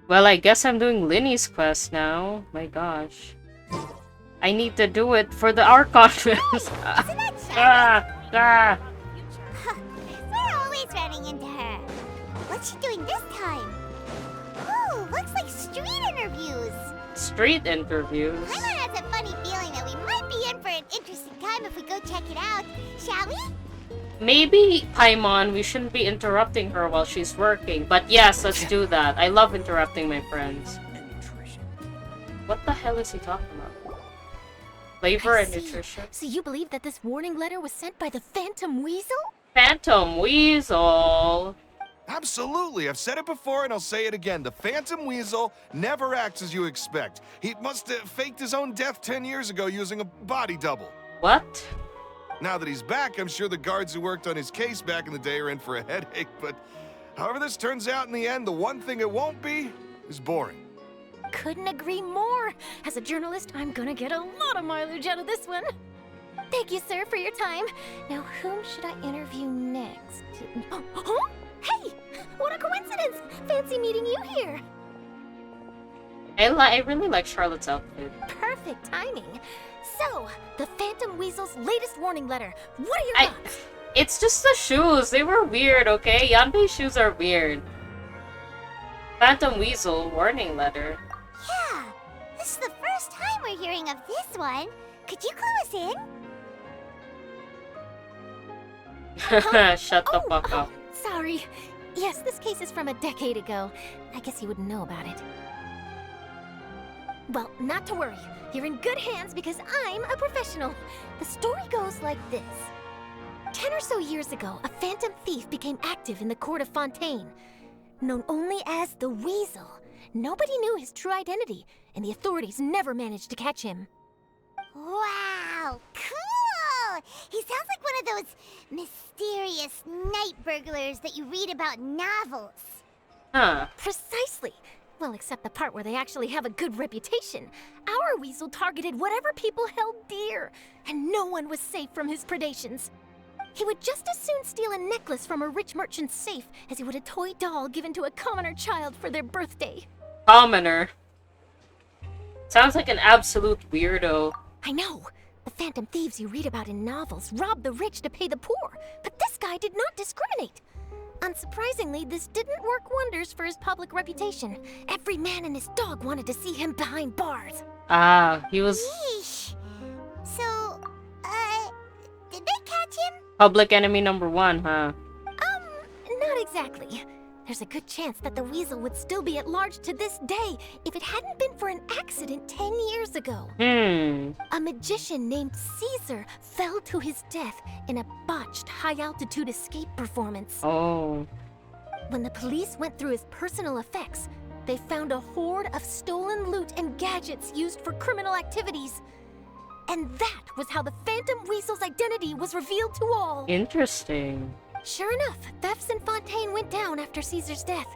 Well, I guess I'm doing Lyney's quest now. My gosh. I need to do it for the Archon. Isn't that ah, ah. We're always running into her. What's she doing this time? Ooh, looks like street interviews. Street interviews. Paimon has a funny feeling that we might be in for an interesting time if we go check it out. Shall we? Maybe, Paimon, we shouldn't be interrupting her while she's working. But yes, let's do that. I love interrupting my friends. What the hell is he talking about? Flavor and nutrition? So you believe that this warning letter was sent by the Phantom Weasel? Phantom Weasel! Absolutely. I've said it before and I'll say it again. The Phantom Weasel never acts as you expect. He must have faked his own death 10 years ago using a body double. What? Now that he's back, I'm sure the guards who worked on his case back in the day are in for a headache, but however this turns out in the end, the one thing it won't be is boring. Couldn't agree more. As a journalist, I'm gonna get a lot of mileage out of this one. Thank you, sir, for your time. Now, whom should I interview next? Huh? Hey! What a coincidence! Fancy meeting you here. I really like Charlotte's outfit. Perfect timing. So, the Phantom Weasel's latest warning letter. What are your thoughts? It's just the shoes. They were weird, okay? Yanbei's shoes are weird. Phantom Weasel warning letter. Yeah, this is the first time we're hearing of this one. Could you clue us in? Shut the fuck up. Sorry. Yes, this case is from a decade ago. I guess you wouldn't know about it. Well, not to worry. You're in good hands because I'm a professional. The story goes like this. 10 or so years ago, a phantom thief became active in the court of Fontaine. Known only as the Weasel, nobody knew his true identity, and the authorities never managed to catch him. Wow, cool! He sounds like one of those mysterious night burglars that you read about in novels. Huh. Precisely. Well, except the part where they actually have a good reputation. Our Weasel targeted whatever people held dear, and no one was safe from his predations. He would just as soon steal a necklace from a rich merchant's safe as he would a toy doll given to a commoner child for their birthday. Commoner. Sounds like an absolute weirdo. I know. The phantom thieves you read about in novels rob the rich to pay the poor, but this guy did not discriminate. Unsurprisingly, this didn't work wonders for his public reputation. Every man and his dog wanted to see him behind bars. Ah, he was Yeesh. So, did they catch him? public enemy number one, huh? Not exactly. There's a good chance that the Weasel would still be at large to this day if it hadn't been for an accident 10 years ago. A magician named Caesar fell to his death in a botched high-altitude escape performance. Oh. When the police went through his personal effects, they found a hoard of stolen loot and gadgets used for criminal activities. And that was how the Phantom Weasel's identity was revealed to all. Interesting. Sure enough, thefts in Fontaine went down after Caesar's death.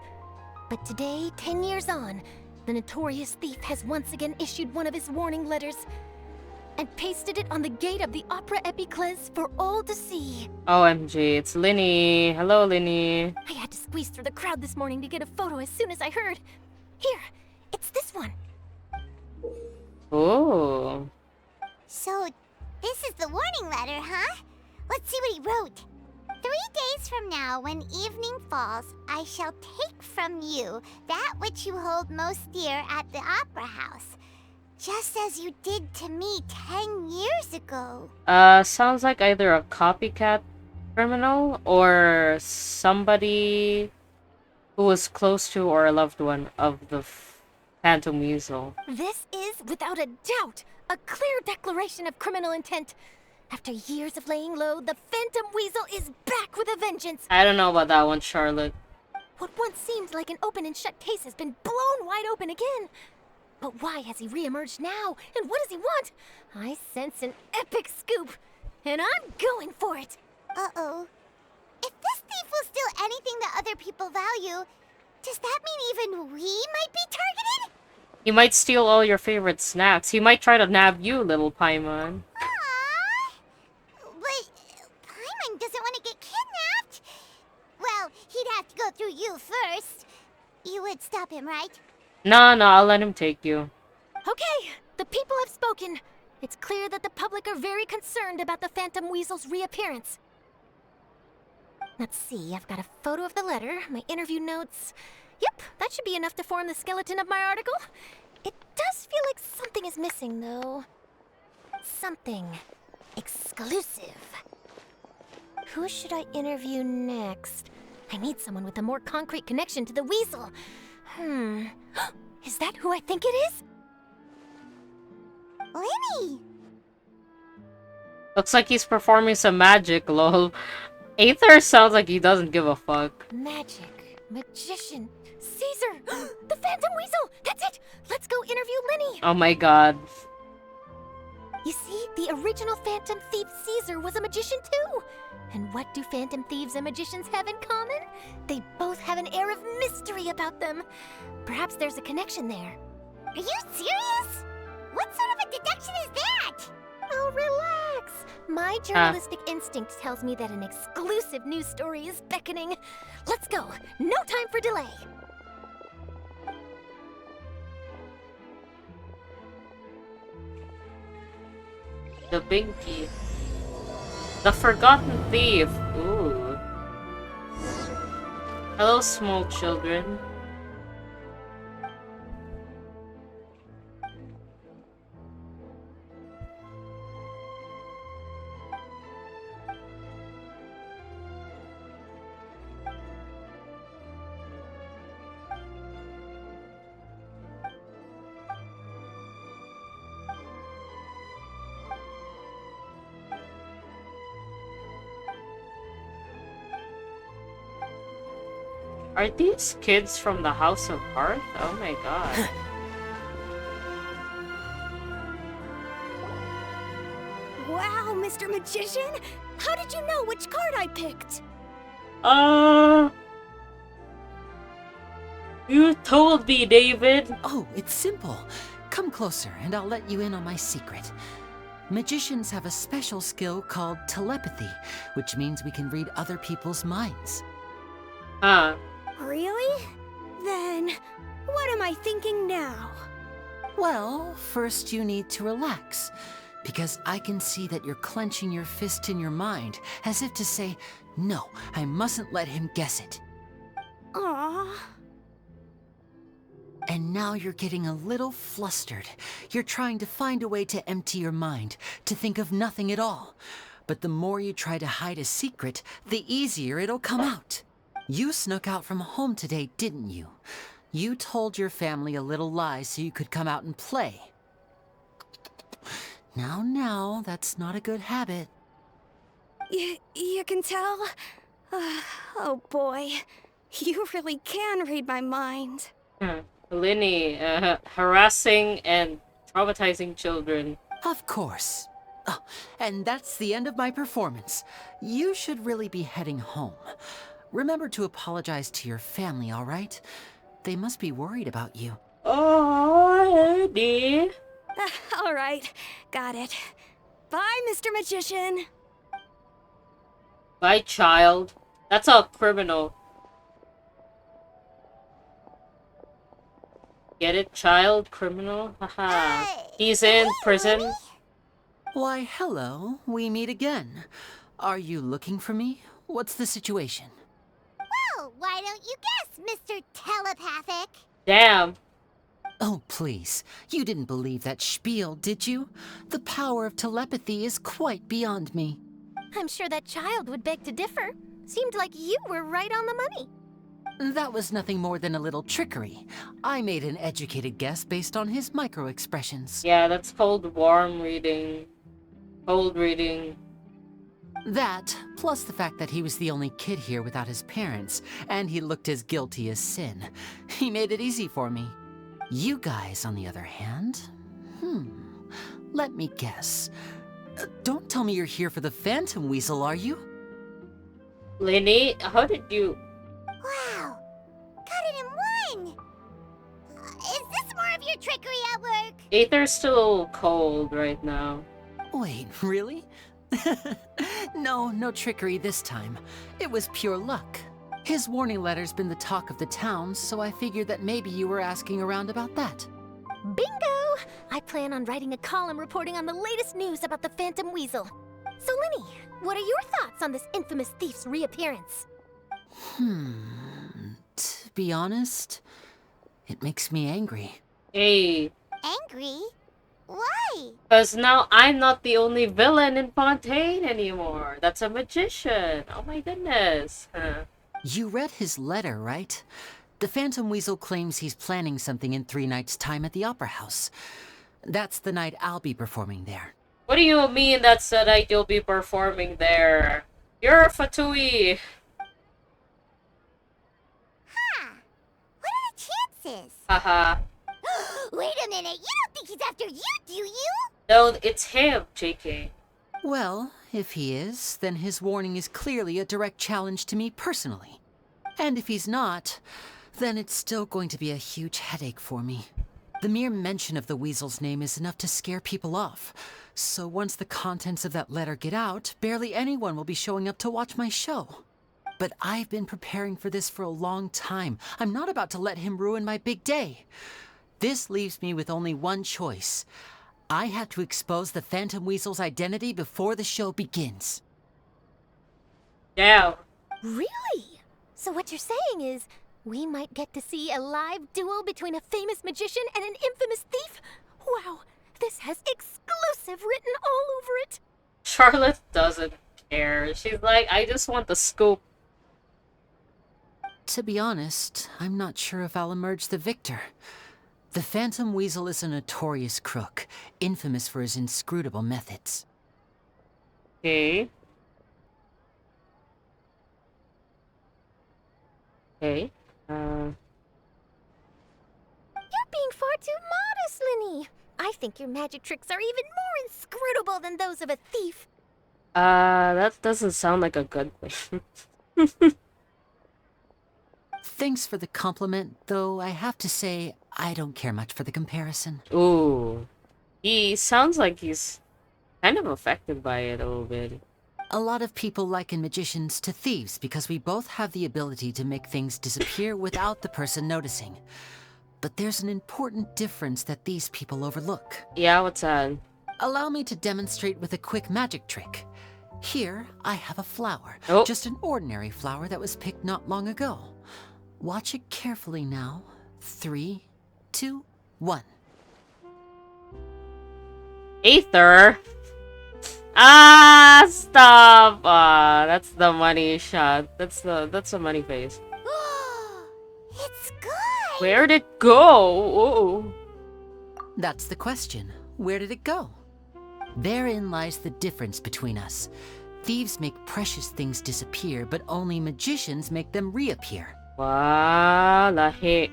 But today, 10 years on, the notorious thief has once again issued one of his warning letters and pasted it on the gate of the Opera Epiclese for all to see. OMG, it's Lyney. Hello, Lyney. I had to squeeze through the crowd this morning to get a photo as soon as I heard. Here, it's this one. Oh. So, this is the warning letter, huh? Let's see what he wrote. 3 days from now, when evening falls, I shall take from you that which you hold most dear at the Opera House, just as you did to me 10 years ago. Sounds like either a copycat criminal or somebody who was close to or a loved one of the Phantom Weasel. This is, without a doubt, a clear declaration of criminal intent. After years of laying low, the Phantom Weasel is back with a vengeance. I don't know about that one, Charlotte. What once seemed like an open and shut case has been blown wide open again. But why has he reemerged now? And what does he want? I sense an epic scoop, and I'm going for it. Uh-oh. If this thief will steal anything that other people value, does that mean even we might be targeted? He might steal all your favorite snacks. He might try to nab you, little Paimon. Aww. But Paimon doesn't want to get kidnapped. Well, he'd have to go through you first. You would stop him, right? No, I'll let him take you. Okay, the people have spoken. It's clear that the public are very concerned about the Phantom Weasel's reappearance. Let's see, I've got a photo of the letter, my interview notes. Yep, that should be enough to form the skeleton of my article. It does feel like something is missing, though. Something exclusive. Who should I interview next? I need someone with a more concrete connection to the Weasel. Is that who I think it is? Lyney! Looks like he's performing some magic, lol. Aether sounds like he doesn't give a fuck. Magic. Magician. Caesar! The Phantom Weasel! That's it! Let's go interview Lyney! Oh my god. You see, the original Phantom Thief Caesar was a magician too! And what do Phantom Thieves and magicians have in common? They both have an air of mystery about them. Perhaps there's a connection there. Are you serious? What sort of a deduction is that? Oh, relax! My journalistic instinct tells me that an exclusive news story is beckoning. Let's go! No time for delay! The big thief. The forgotten thief. Ooh. Hello, small children. Are these kids from the House of Hearth? Oh my god. Wow, Mr. Magician! How did you know which card I picked? You told me, David. Oh, it's simple. Come closer and I'll let you in on my secret. Magicians have a special skill called telepathy, which means we can read other people's minds. Huh. Really? Then, what am I thinking now? Well, first you need to relax, because I can see that you're clenching your fist in your mind, as if to say, no, I mustn't let him guess it. Aww. And now you're getting a little flustered. You're trying to find a way to empty your mind, to think of nothing at all. But the more you try to hide a secret, the easier it'll come out. You snuck out from home today, didn't you? You told your family a little lie so you could come out and play. Now, that's not a good habit. You can tell? Oh boy, you really can read my mind. Lyney, harassing and traumatizing children. Of course. Oh, and that's the end of my performance. You should really be heading home. Remember to apologize to your family, all right? They must be worried about you. Oh, Eddie. All right, got it. Bye, Mr. Magician. Bye, child. That's a criminal. Get it, child? Criminal? Haha. He's in prison. Why, hello. We meet again. Are you looking for me? What's the situation? Well, why don't you guess, Mr. Telepathic? Damn. Oh, please. You didn't believe that spiel, did you? The power of telepathy is quite beyond me. I'm sure that child would beg to differ. Seemed like you were right on the money. That was nothing more than a little trickery. I made an educated guess based on his micro-expressions. Yeah, that's called warm reading. Cold reading. That, plus the fact that he was the only kid here without his parents, and he looked as guilty as sin. He made it easy for me. You guys, on the other hand, let me guess. Don't tell me you're here for the Phantom Weasel, are you? Lyney, how did you... Wow, got it in one! Is this more of your trickery at work? Aether's still cold right now. Wait, really? No trickery this time. It was pure luck. His warning letter's been the talk of the town, so I figured that maybe you were asking around about that. Bingo! I plan on writing a column reporting on the latest news about the Phantom Weasel. So, Lyney, what are your thoughts on this infamous thief's reappearance? To be honest, it makes me angry. Hey, Angry? Why? because now I'm not the only villain in Fontaine anymore. That's a magician. Oh my goodness. You read his letter, right? The Phantom Weasel claims he's planning something in 3 nights' time at the Opera House. That's the night I'll be performing there. What do you mean that's the night you'll be performing there? You're a Fatui. Huh. What are the chances? Haha. Wait a minute, you don't think he's after you, do you? No, it's him, JK. Well, if he is, then his warning is clearly a direct challenge to me personally. And if he's not, then it's still going to be a huge headache for me. The mere mention of the Weasel's name is enough to scare people off. So once the contents of that letter get out, barely anyone will be showing up to watch my show. But I've been preparing for this for a long time. I'm not about to let him ruin my big day. This leaves me with only one choice. I have to expose the Phantom Weasel's identity before the show begins. Damn. Really? So what you're saying is, we might get to see a live duel between a famous magician and an infamous thief? Wow, this has exclusive written all over it. Charlotte doesn't care. She's like, I just want the scoop. To be honest, I'm not sure if I'll emerge the victor. The Phantom Weasel is a notorious crook, infamous for his inscrutable methods. Okay. Okay. You're being far too modest, Lyney. I think your magic tricks are even more inscrutable than those of a thief. That doesn't sound like a good thing. Thanks for the compliment, though I have to say, I don't care much for the comparison. Ooh. He sounds like he's kind of affected by it a little bit. A lot of people liken magicians to thieves because we both have the ability to make things disappear without the person noticing. But there's an important difference that these people overlook. Yeah, what's that? Allow me to demonstrate with a quick magic trick. Here, I have a flower. Oh. Just an ordinary flower that was picked not long ago. Watch it carefully now. 3, 2, 1. Aether? Ah, stop! That's the money shot. That's the money face. It's good! Where'd it go? Ooh. That's the question. Where did it go? Therein lies the difference between us. Thieves make precious things disappear, but only magicians make them reappear. Wow, lahi.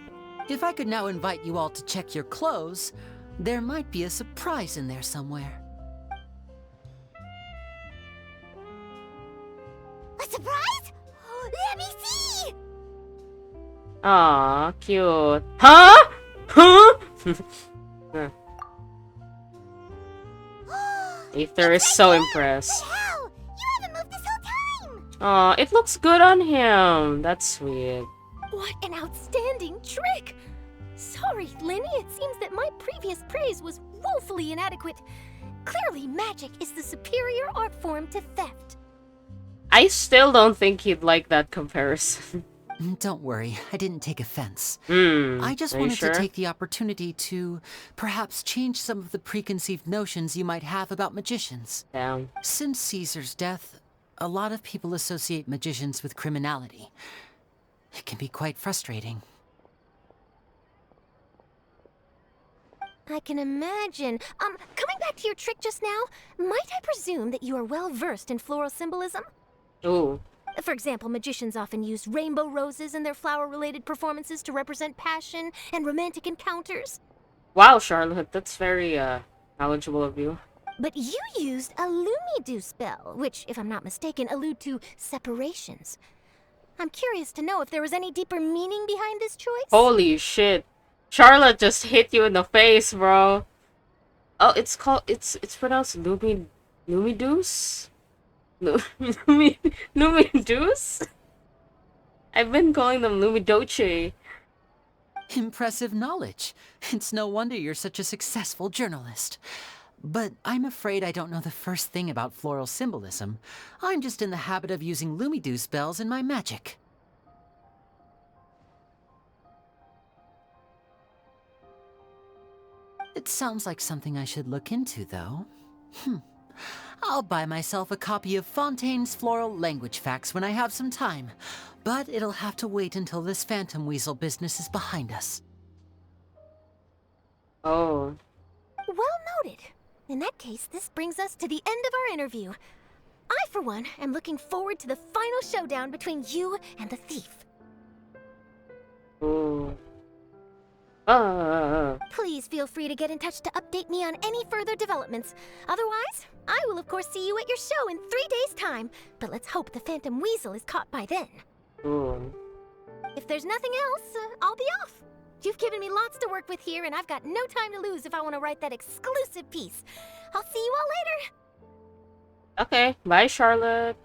If I could now invite you all to check your clothes, there might be a surprise in there somewhere. A surprise? Let me see! Aw, cute. Huh? Huh? Aether is so impressed. But how? You haven't moved this whole time! Aw, it looks good on him. That's sweet. What an outstanding trick! Sorry, Lyney, it seems that my previous praise was woefully inadequate. Clearly, magic is the superior art form to theft. I still don't think he'd like that comparison. Don't worry, I didn't take offense. I I just wanted to take the opportunity to perhaps change some of the preconceived notions you might have about magicians. Damn. Since Caesar's death, a lot of people associate magicians with criminality. It can be quite frustrating. I can imagine. Coming back to your trick just now, might I presume that you are well versed in floral symbolism? Ooh. For example, magicians often use rainbow roses in their flower-related performances to represent passion and romantic encounters. Wow, Charlotte, that's very knowledgeable of you. But you used a Lumidu spell, which, if I'm not mistaken, allude to separations. I'm curious to know if there was any deeper meaning behind this choice. Holy shit. Charlotte just hit you in the face, bro. Oh, it's pronounced Lumidus? Lumidus? I've been calling them Lumidoce. Impressive knowledge. It's no wonder you're such a successful journalist. But I'm afraid I don't know the first thing about floral symbolism. I'm just in the habit of using Lumido spells in my magic. It sounds like something I should look into, though. I'll buy myself a copy of Fontaine's Floral Language Facts when I have some time. But it'll have to wait until this Phantom Weasel business is behind us. Oh. Well noted. In that case, this brings us to the end of our interview. I, for one, am looking forward to the final showdown between you and the thief. Ooh. Please feel free to get in touch to update me on any further developments. Otherwise, I will of course see you at your show in 3 days' time. But let's hope the Phantom Weasel is caught by then. Ooh. If there's nothing else, I'll be off. You've given me lots to work with here, and I've got no time to lose if I want to write that exclusive piece. I'll see you all later. Okay, bye Charlotte.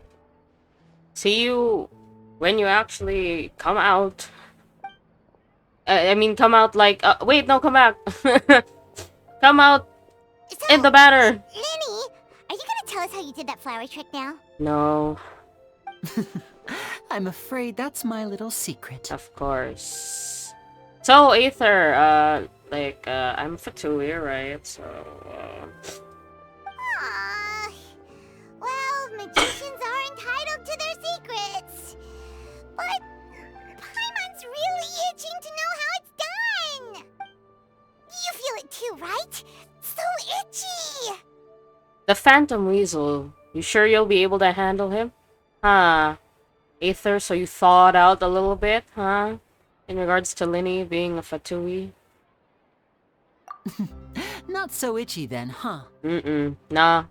See you when you actually come out. I mean, come out like... wait, no, come back. Come out So, in the banner. Lyney, are you gonna tell us how you did that flower trick now? No, I'm afraid that's my little secret. of course. So, Aether, I'm Fatui, right? So, Aww. Well, magicians are entitled to their secrets. But Paimon's really itching to know how it's done. You feel it too, right? So itchy. the Phantom Weasel. You sure you'll be able to handle him? Huh? Aether, so you thawed out a little bit, huh? In regards to Lyney being a Fatui? Not so itchy then, huh? Nah.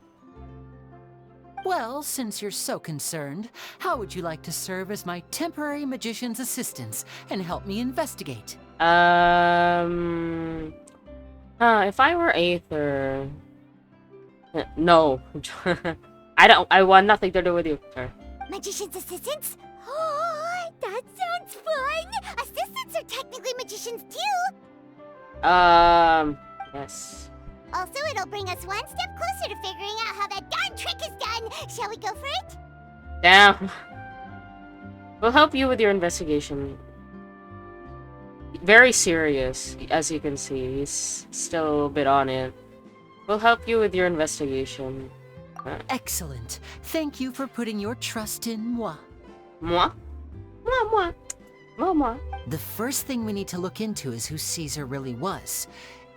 Well, since you're so concerned, how would you like to serve as my temporary magician's assistants and help me investigate? If I were Aether... no. I want nothing to do with you, sir. Magician's assistants? Oh, that sounds fun. Assistants are technically magicians too. Yes. Also, it'll bring us one step closer to figuring out how that darn trick is done. Shall we go for it? Damn. We'll help you with your investigation. Very serious, as you can see. He's still a little bit on it. We'll help you with your investigation. Excellent. Thank you for putting your trust in moi. Moi? Moi. Moi, moi. The first thing we need to look into is who Caesar really was.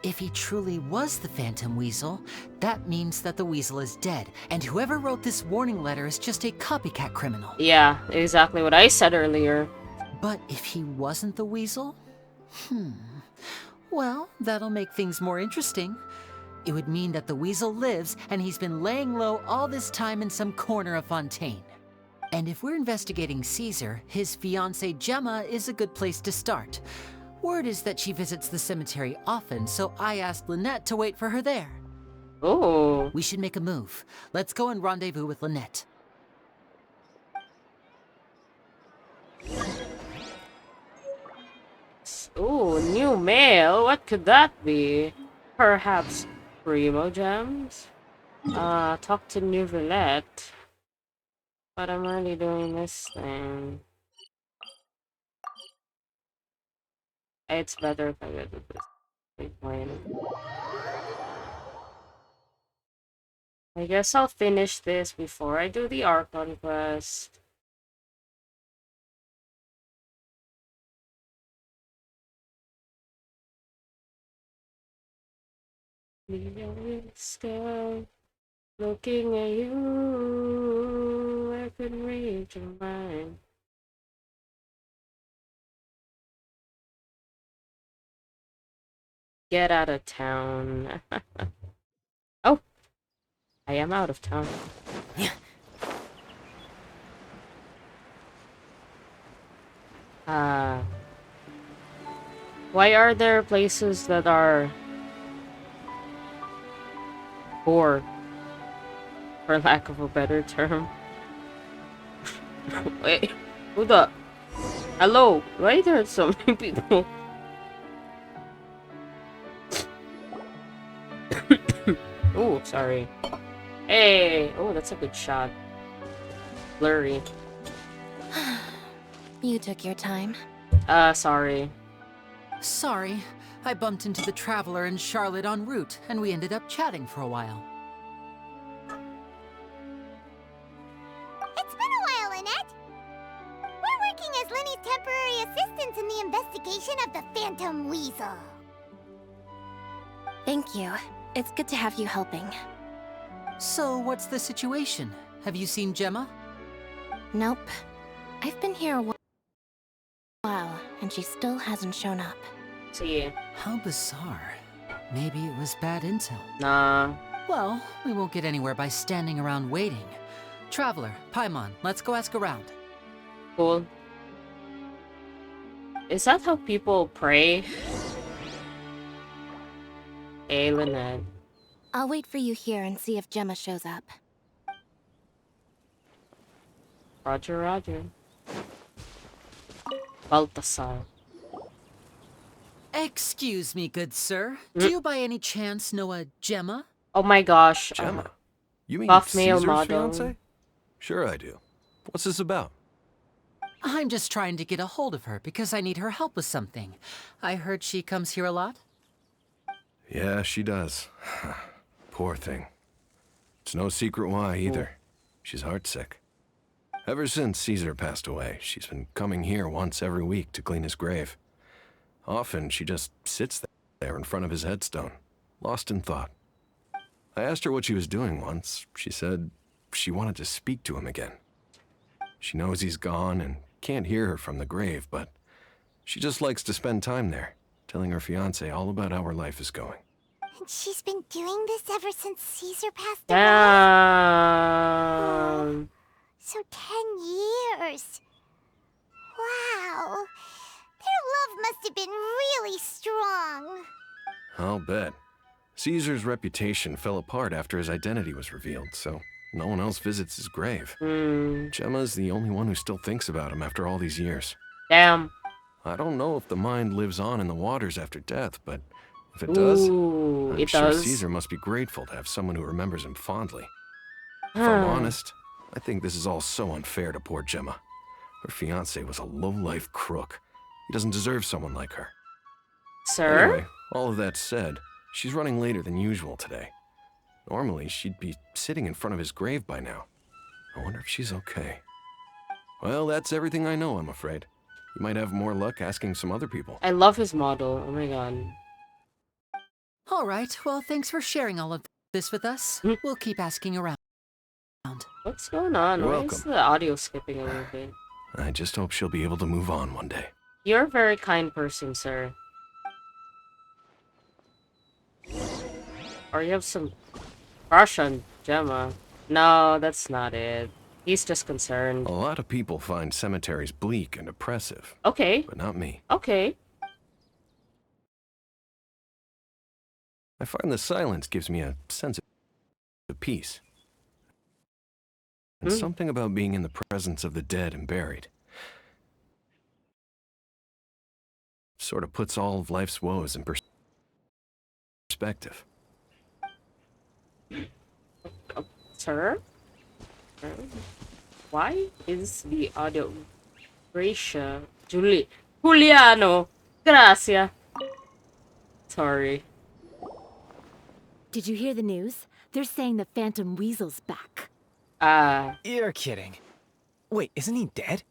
If he truly was the Phantom Weasel, that means that the Weasel is dead, and whoever wrote this warning letter is just a copycat criminal. Yeah, exactly what I said earlier. But if he wasn't the Weasel? Well, that'll make things more interesting. It would mean that the Weasel lives, and he's been laying low all this time in some corner of Fontaine. And if we're investigating Caesar, his fiancée Gemma is a good place to start. Word is that she visits the cemetery often, so I asked Lynette to wait for her there. Oh. We should make a move. Let's go and rendezvous with Lynette. Ooh, new mail. What could that be? Perhaps Primo Gems? Talk to Nouvellette. But I'm already doing this thing. It's better if I go to this big point. I guess I'll finish this before I do the Archon quest. Still looking at you, I can read your mind. Get out of town. Oh, I am out of town. Why are there places that are poor, for lack of a better term? Wait, who the? Hello. Why there are so many people? Oh, sorry. Hey. Oh, that's a good shot. Blurry. You took your time. Sorry. Sorry, I bumped into the Traveler and Charlotte en route, and we ended up chatting for a while. It's been a while, Lynette. We're working as Lyney's temporary assistants in the investigation of the Phantom Weasel. Thank you. It's good to have you helping. So, what's the situation? Have you seen Gemma? Nope. I've been here a while, and she still hasn't shown up. See. How bizarre. Maybe it was bad intel. Nah. Well, we won't get anywhere by standing around waiting. Traveler, Paimon, let's go ask around. Cool. Is that how people pray? Hey, Lynette. I'll wait for you here and see if Gemma shows up. Roger, roger. Baltasar. Excuse me, good sir. Do you by any chance know a Gemma? Oh my gosh. Gemma? You mean buff male Caesar's model. fiance? Sure I do. What's this about? I'm just trying to get a hold of her because I need her help with something. I heard she comes here a lot. Yeah, she does. Poor thing. It's no secret why either. She's heartsick. Ever since Caesar passed away, she's been coming here once every week to clean his grave. Often she just sits there in front of his headstone, lost in thought. I asked her what she was doing once. She said she wanted to speak to him again. She knows he's gone and can't hear her from the grave, but she just likes to spend time there, telling her fiancé all about how her life is going. And she's been doing this ever since Caesar passed away? Damn. So 10 years. Wow. Their love must have been really strong. I'll bet. Caesar's reputation fell apart after his identity was revealed, so no one else visits his grave. Gemma's the only one who still thinks about him after all these years. Damn. I don't know if the mind lives on in the waters after death, but if it does, Ooh, I'm it sure does. Caesar must be grateful to have someone who remembers him fondly. If I'm honest, I think this is all so unfair to poor Gemma. Her fiancé was a low-life crook. He doesn't deserve someone like her. Sir? Anyway, all of that said, she's running later than usual today. Normally, she'd be sitting in front of his grave by now. I wonder if she's okay. Well, that's everything I know, I'm afraid. You might have more luck asking some other people. I love his model. Oh my god. All right, well, thanks for sharing all of this with us. We'll keep asking around. What's going on? You're Why is welcome. the audio skipping a little bit? I just hope she'll be able to move on one day. You're a very kind person, sir. Or you have some crush on Gemma. No, that's not it. He's just concerned. A lot of people find cemeteries bleak and oppressive, Okay. but not me. Okay. I find the silence gives me a sense of peace. And something about being in the presence of the dead and buried. Sort of puts all of life's woes in perspective. Sir? Why is the audio... Gracia. Juliano. Gracia. Sorry. Did you hear the news? They're saying the Phantom Weasel's back. You're kidding. Wait, isn't he dead?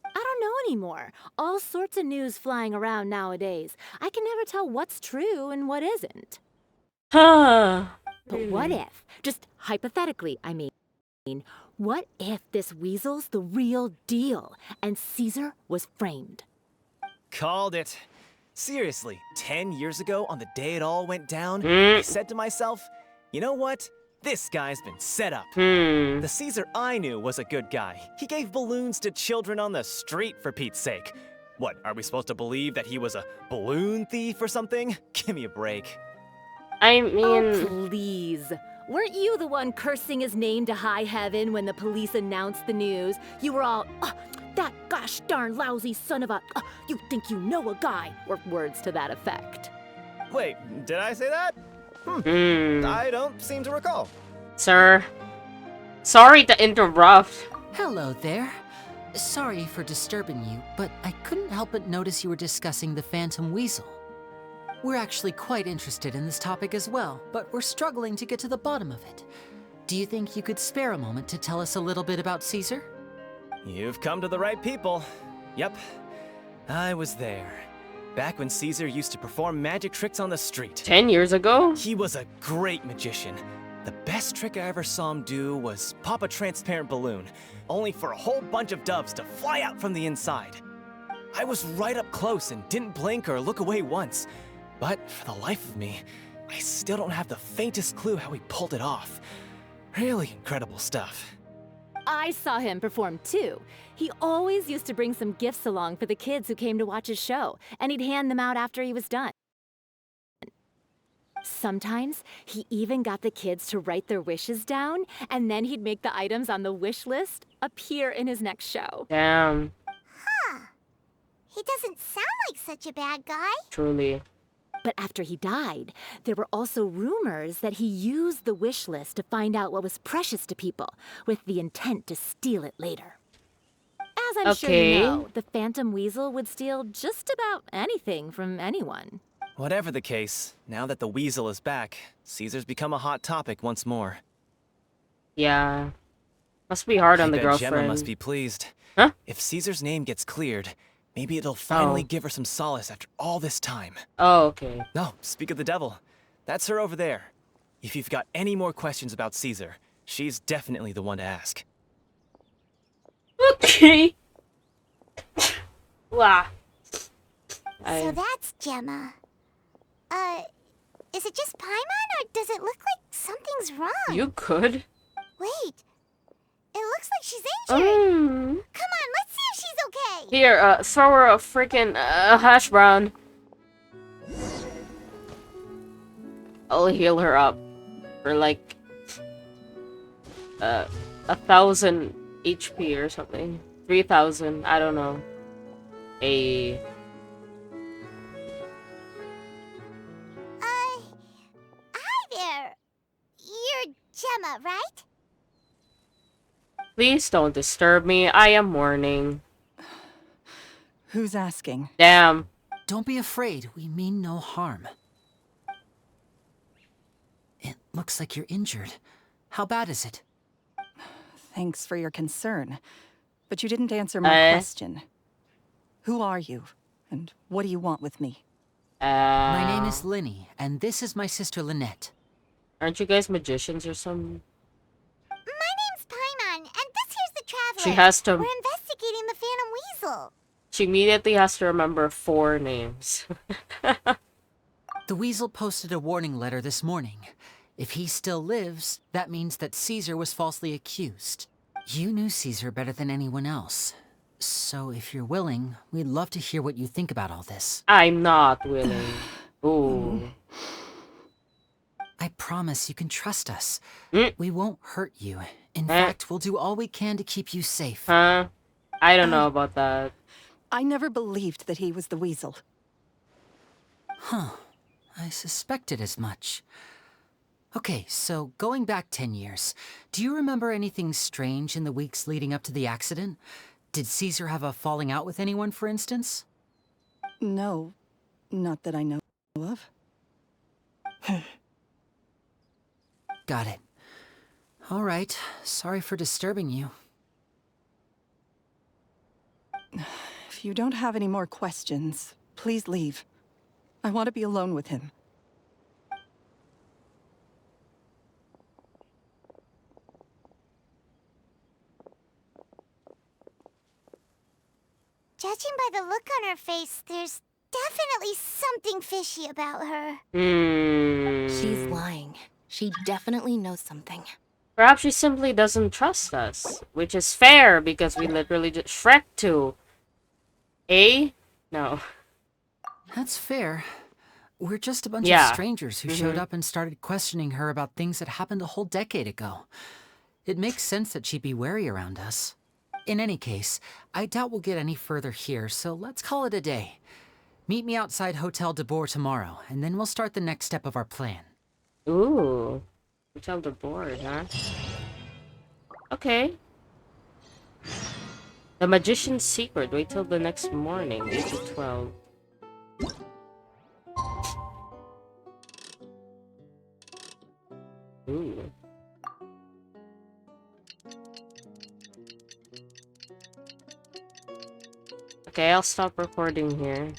I don't know anymore. All sorts of news flying around nowadays. I can never tell what's true and what isn't. Huh. But what if, just hypothetically, I mean, what if this Weasel's the real deal and Caesar was framed? Called it. Seriously, 10 years ago, on the day it all went down, I said to myself, you know what? This guy's been set up. The Caesar I knew was a good guy. He gave balloons to children on the street, for Pete's sake. What, are we supposed to believe that he was a balloon thief or something? Give me a break. I mean... Oh, please. Weren't you the one cursing his name to high heaven when the police announced the news? You were all, That gosh darn lousy son of a... you think you know a guy, or words to that effect. Wait, did I say that? I don't seem to recall. Sir. Sorry to interrupt. Hello there. Sorry for disturbing you, but I couldn't help but notice you were discussing the Phantom Weasel. We're actually quite interested in this topic as well, but we're struggling to get to the bottom of it. Do you think you could spare a moment to tell us a little bit about Caesar? You've come to the right people. Yep, I was there. Back when Caesar used to perform magic tricks on the street. 10 years ago? He was a great magician. The best trick I ever saw him do was pop a transparent balloon, only for a whole bunch of doves to fly out from the inside. I was right up close and didn't blink or look away once. But for the life of me, I still don't have the faintest clue how he pulled it off. Really incredible stuff. I saw him perform too. He always used to bring some gifts along for the kids who came to watch his show, and he'd hand them out after he was done. Sometimes, he even got the kids to write their wishes down, and then he'd make the items on the wish list appear in his next show. Damn. Huh. He doesn't sound like such a bad guy. Truly. But after he died, there were also rumors that he used the wish list to find out what was precious to people, with the intent to steal it later. As I'm sure you know, the Phantom Weasel would steal just about anything from anyone. Whatever the case, now that the Weasel is back, Caesar's become a hot topic once more. Yeah. Must be hard on the bet girlfriend. Gemma must be pleased. Huh? If Caesar's name gets cleared, maybe it'll finally give her some solace after all this time. Oh, okay. No, speak of the devil. That's her over there. If you've got any more questions about Caesar, she's definitely the one to ask. Okay. Wow. So that's Gemma. Is it just Paimon, or does it look like something's wrong? You could. Wait. It looks like she's injured. Come on, let's see if she's okay. Here, throw her a freaking hash brown. I'll heal her up for like 1,000 HP or something. 3,000, I don't know. Hi there. You're Gemma, right? Please don't disturb me. I am mourning. Who's asking? Damn. Don't be afraid. We mean no harm. It looks like you're injured. How bad is it? Thanks for your concern. But you didn't answer my question. Who are you? And what do you want with me? My name is Lyney, and this is my sister Lynette. Aren't you guys magicians or something? My name's Paimon, and this here's the Traveler. She has to... We're investigating the Phantom Weasel. She immediately has to remember 4 names. The Weasel posted a warning letter this morning. If he still lives, that means that Caesar was falsely accused. You knew Caesar better than anyone else. So if you're willing, we'd love to hear what you think about all this. I'm not willing. Ooh. I promise you can trust us. We won't hurt you. In fact, we'll do all we can to keep you safe. Huh? I don't know about that. I never believed that he was the Weasel. Huh. I suspected as much. Okay, so going back 10 years, do you remember anything strange in the weeks leading up to the accident? Did Caesar have a falling out with anyone, for instance? No, not that I know of. Got it. All right, sorry for disturbing you. If you don't have any more questions, please leave. I want to be alone with him. Judging by the look on her face, there's definitely something fishy about her. She's lying. She definitely knows something. Perhaps she simply doesn't trust us. Which is fair, because we literally just Shrek to. No. That's fair. We're just a bunch of strangers who showed up and started questioning her about things that happened a whole decade ago. It makes sense that she'd be wary around us. In any case, I doubt we'll get any further here, so let's call it a day. Meet me outside Hotel de Boer tomorrow, and then we'll start the next step of our plan. Ooh. Hotel de Boer, huh? Okay. The Magician's Secret. Wait till the next morning, 8 to 12. Ooh. Okay, I'll stop recording here.